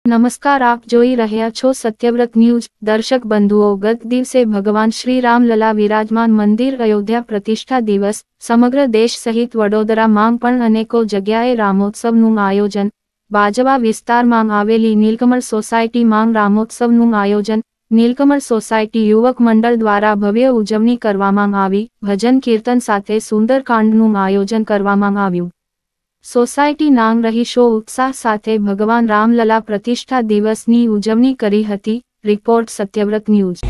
નમસ્કાર, આપ જોઈ રહ્યા છો સત્યવ્રત ન્યૂઝ। દર્શક બંધુઓ, ગત દિવસે ભગવાન શ્રી રામલલા વિરાજમાન મંદિર અયોધ્યા પ્રતિષ્ઠા દિવસ સમગ્ર દેશ સહિત વડોદરામાં પણ અનેકો જગ્યાએ રામોત્સવનું આયોજન। બાજવા વિસ્તારમાં આવેલી નીલકમળ સોસાયટીમાં રામોત્સવનું આયોજન। નીલકમળ સોસાયટી યુવક મંડળ દ્વારા ભવ્ય ઉજવણી કરવામાં આવી। ભજન કીર્તન સાથે સુંદરકાંડનું આયોજન કરવામાં આવ્યું। સોસાયટી નાંગ રહીશો ઉત્સાહ સાથે ભગવાન રામલલા પ્રતિષ્ઠા દિવસની ઉજવણી કરી હતી। Report Satyavrat news.